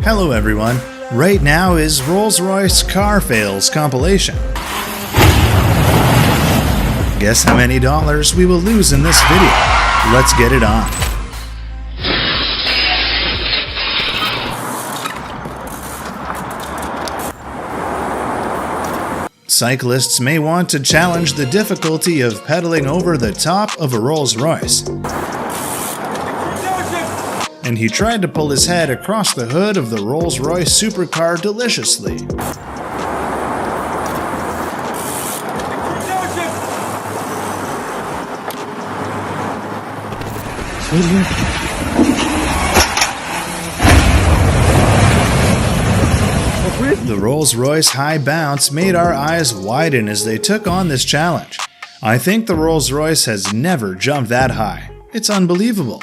Hello everyone, right now is Rolls-Royce Car Fails compilation. Guess how many dollars we will lose in this video? Let's get it on. Cyclists may want to challenge the difficulty of pedaling over the top of a Rolls-Royce. And he tried to pull his head across the hood of the Rolls-Royce supercar deliciously. The Rolls-Royce high bounce made our eyes widen as they took on this challenge. I think the Rolls-Royce has never jumped that high. It's unbelievable.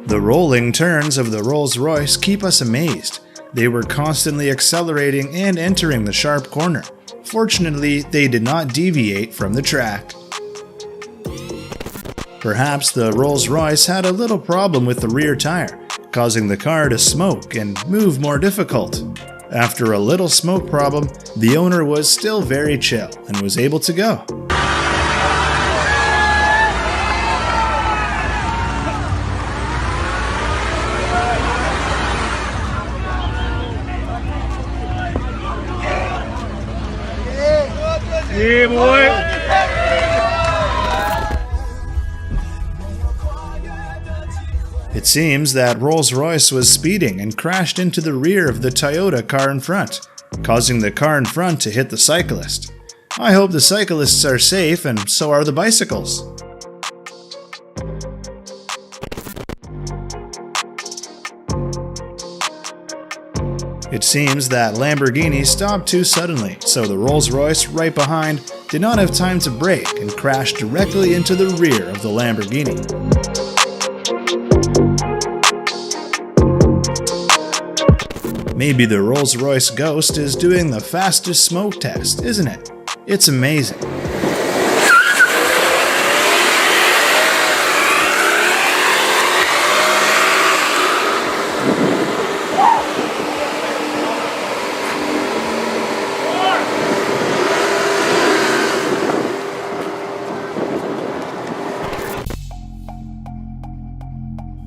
The rolling turns of the Rolls-Royce keep us amazed. They were constantly accelerating and entering the sharp corner. Fortunately, they did not deviate from the track. Perhaps the Rolls-Royce had a little problem with the rear tire, causing the car to smoke and move more difficult. After a little smoke problem, the owner was still very chill and was able to go. Yeah, boy. It seems that Rolls-Royce was speeding and crashed into the rear of the Toyota car in front, causing the car in front to hit the cyclist. I hope the cyclists are safe and so are the bicycles. It seems that Lamborghini stopped too suddenly, so the Rolls-Royce right behind did not have time to brake and crashed directly into the rear of the Lamborghini. Maybe the Rolls-Royce Ghost is doing the fastest smoke test, isn't it? It's amazing.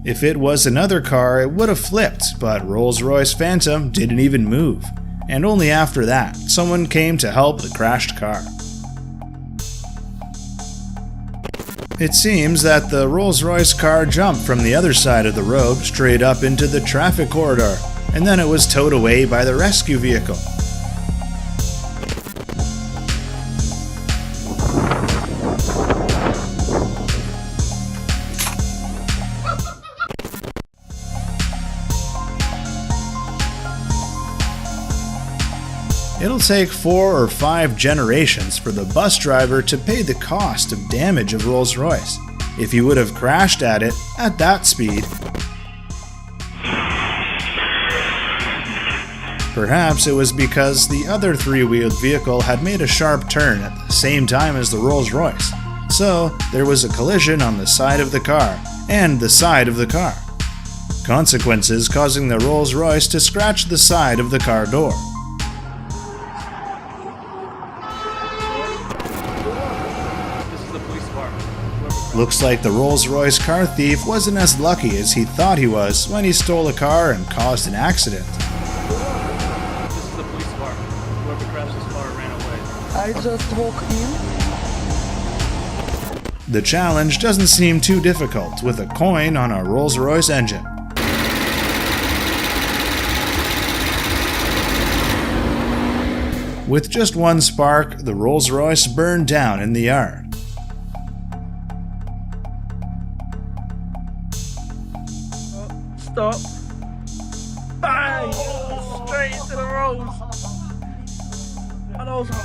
If it was another car, it would have flipped, but Rolls-Royce Phantom didn't even move. And only after that, someone came to help the crashed car. It seems that the Rolls-Royce car jumped from the other side of the road straight up into the traffic corridor, and then it was towed away by the rescue vehicle. It'll take 4 or 5 generations for the bus driver to pay the cost of damage of Rolls-Royce, if he would have crashed at it at that speed. Perhaps it was because the other three-wheeled vehicle had made a sharp turn at the same time as the Rolls-Royce, so there was a collision on the side of the car and the side of the car. Consequences causing the Rolls-Royce to scratch the side of the car door. Looks like the Rolls-Royce car thief wasn't as lucky as he thought he was when he stole a car and caused an accident. This is the police car. Whoever crashed this car ran away. I just walked in. The challenge doesn't seem too difficult with a coin on a Rolls-Royce engine. With just one spark, the Rolls-Royce burned down in the yard. Stop. Bang! Straight into the rolls. And I was like,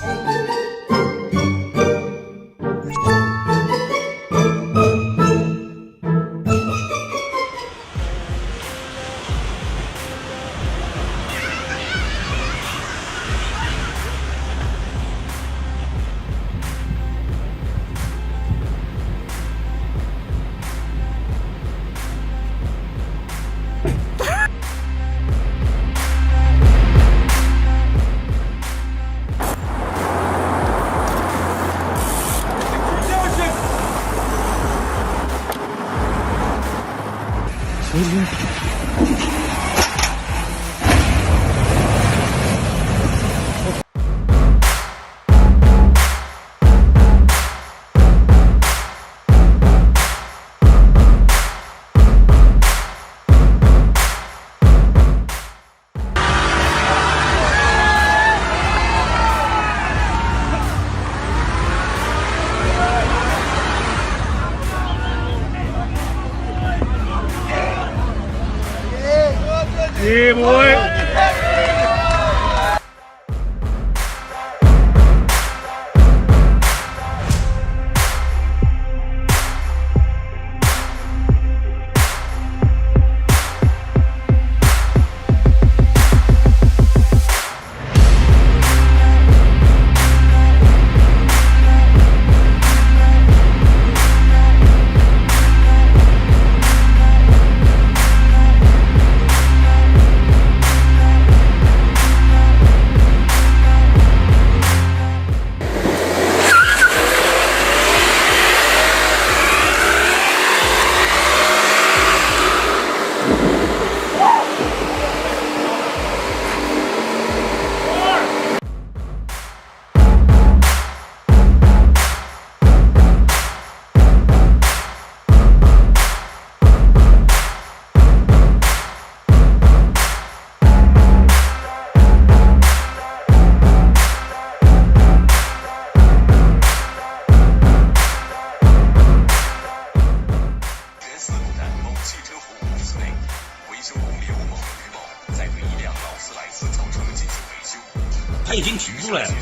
他已经提出来了。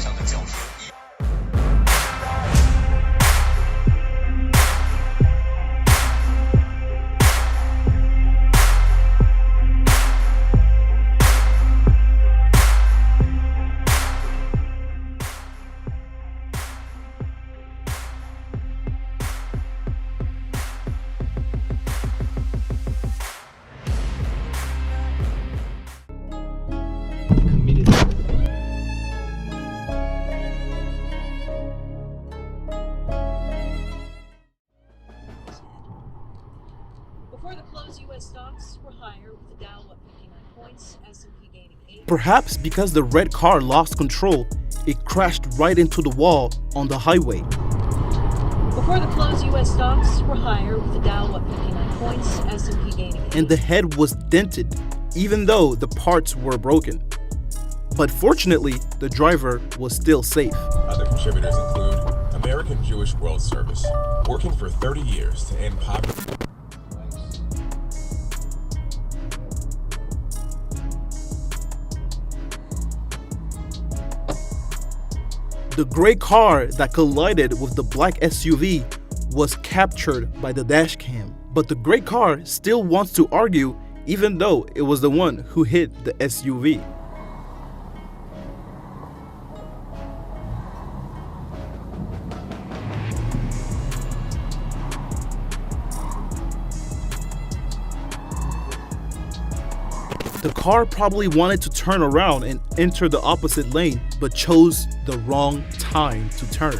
Before the close, U.S. stocks were higher with the Dow up 59 points, S&P gaining 8. Perhaps because the red car lost control, it crashed right into the wall on the highway. Before the close, U.S. stocks were higher with the Dow up 59 points, S&P gaining 8. And the head was dented, even though the parts were broken. But fortunately, the driver was still safe. Other contributors include American Jewish World Service, working for 30 years to end poverty. The gray car that collided with the black SUV was captured by the dash cam. But the gray car still wants to argue even though it was the one who hit the SUV. The car probably wanted to turn around and enter the opposite lane, but chose the wrong time to turn.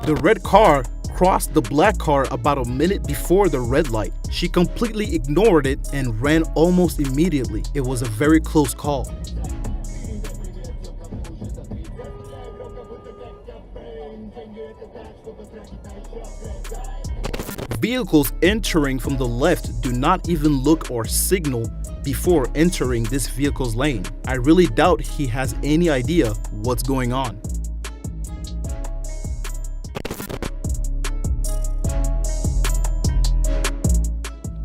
The red car crossed the black car about a minute before the red light. She completely ignored it and ran almost immediately. It was a very close call. Vehicles entering from the left do not even look or signal before entering this vehicle's lane. I really doubt he has any idea what's going on.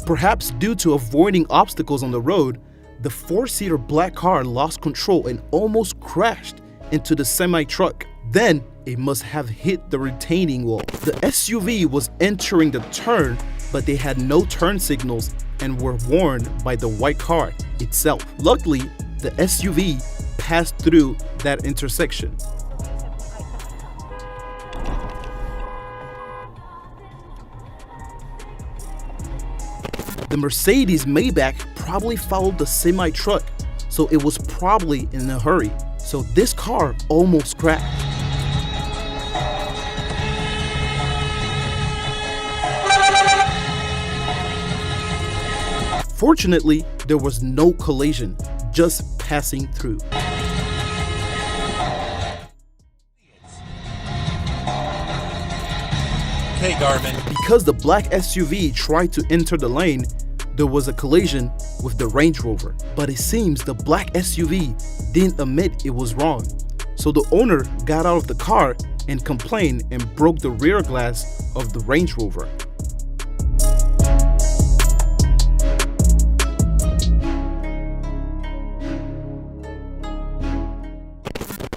Perhaps due to avoiding obstacles on the road, the four-seater black car lost control and almost crashed into the semi-truck. Then it must have hit the retaining wall. The SUV was entering the turn, but they had no turn signals and were warned by the white car itself. Luckily, the SUV passed through that intersection. The Mercedes Maybach probably followed the semi-truck, so it was probably in a hurry. So this car almost crashed. Fortunately, there was no collision, just passing through. Hey Garmin. Because the black SUV tried to enter the lane, there was a collision with the Range Rover. But it seems the black SUV didn't admit it was wrong. So the owner got out of the car and complained and broke the rear glass of the Range Rover.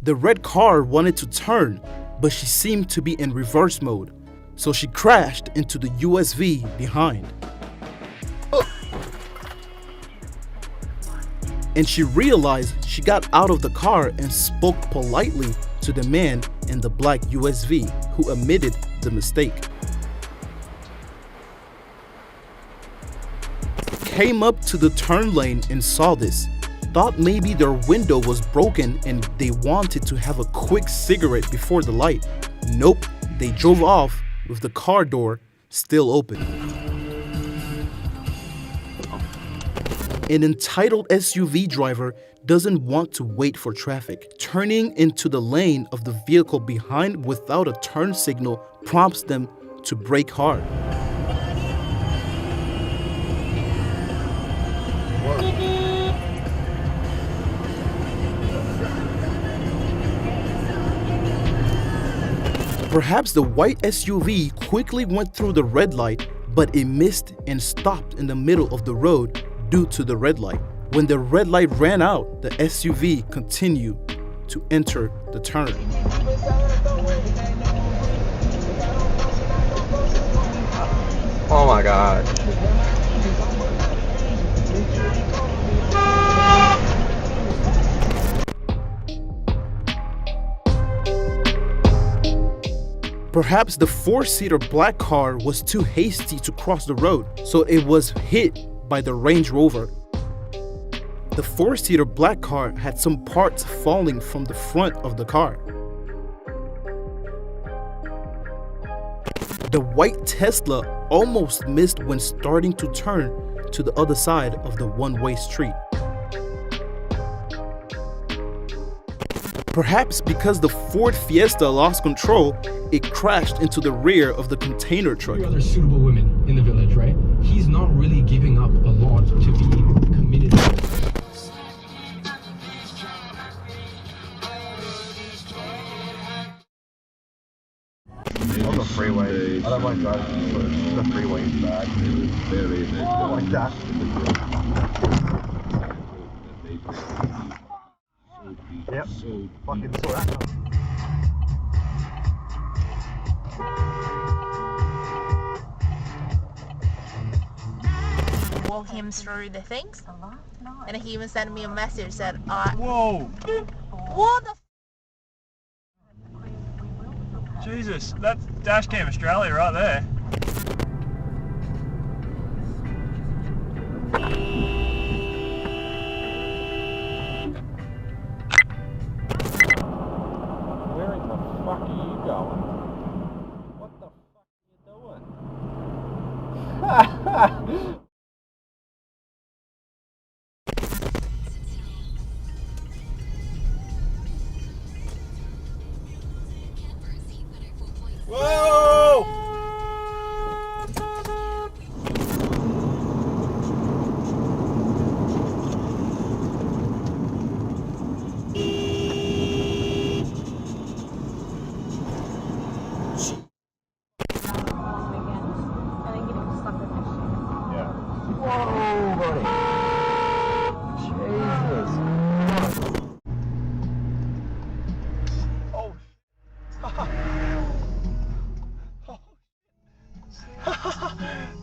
The red car wanted to turn, but she seemed to be in reverse mode, so she crashed into the USV behind. And she realized she got out of the car and spoke politely to the man in the black USV who admitted the mistake. Came up to the turn lane and saw this. Thought maybe their window was broken and they wanted to have a quick cigarette before the light. Nope, they drove off with the car door still open. An entitled SUV driver doesn't want to wait for traffic. Turning into the lane of the vehicle behind without a turn signal prompts them to brake hard. Perhaps the white SUV quickly went through the red light, but it missed and stopped in the middle of the road due to the red light. When the red light ran out, the SUV continued to enter the turn. Oh my god. Perhaps the four-seater black car was too hasty to cross the road, so it was hit by the Range Rover. The four-seater black car had some parts falling from the front of the car. The white Tesla almost missed when starting to turn to the other side of the one-way street. Perhaps because the Ford Fiesta lost control, it crashed into the rear of the container truck. Other suitable women in the village, right? He's not really giving up a lot to be committed. On the freeway. I don't mind driving, but the freeway is bad. Like that. Yep. Fucking saw that. Walk him through the things, and he even sent me a message said, Whoa! what the Jesus, that's Dashcam Australia right there. Where in the fuck are you going? What the fuck are you doing? Whoa!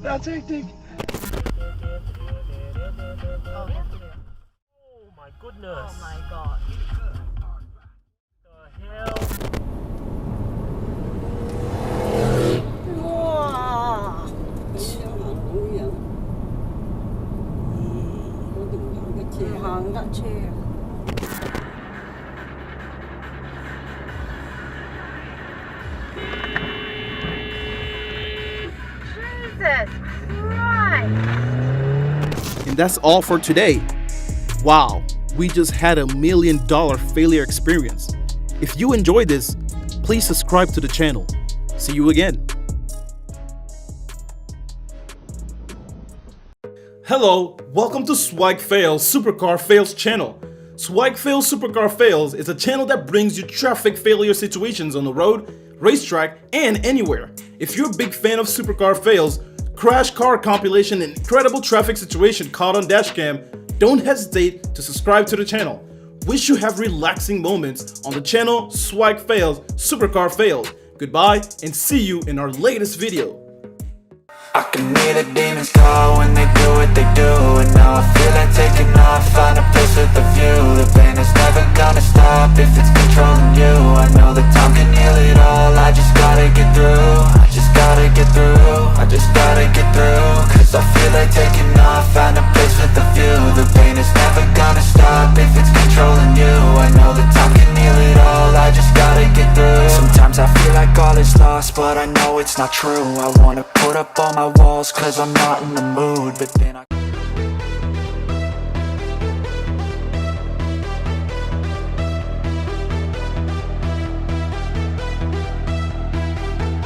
That's hectic. Oh my goodness. Oh my god. The hell? Jesus Christ! And that's all for today. Wow, we just had $1 million failure experience. If you enjoyed this, please subscribe to the channel. See you again. Hello, welcome to Swag Fails Supercar Fails channel. Swag Fails Supercar Fails is a channel that brings you traffic failure situations on the road, racetrack, and anywhere. If you're a big fan of Supercar Fails, crash car compilation, and incredible traffic situation caught on dashcam, don't hesitate to subscribe to the channel. Wish you have relaxing moments on the channel Swag Fails Supercar Fails. Goodbye and see you in our latest video. I can hear the demons call when they do what they do. And now I feel like taking off, find a place with a view. The pain is never gonna stop if it's controlling you. I know that time can heal it all, I just gotta get through. I just gotta get through, I just gotta get through. Cause I feel like taking off, find a place with a view. The pain is never gonna stop if it's controlling you. I know that time can heal it all, I just gotta get through. Sometimes I feel like all is lost, but I know it's not true. I wanna put up all my walls cause I'm not in the mood, but then I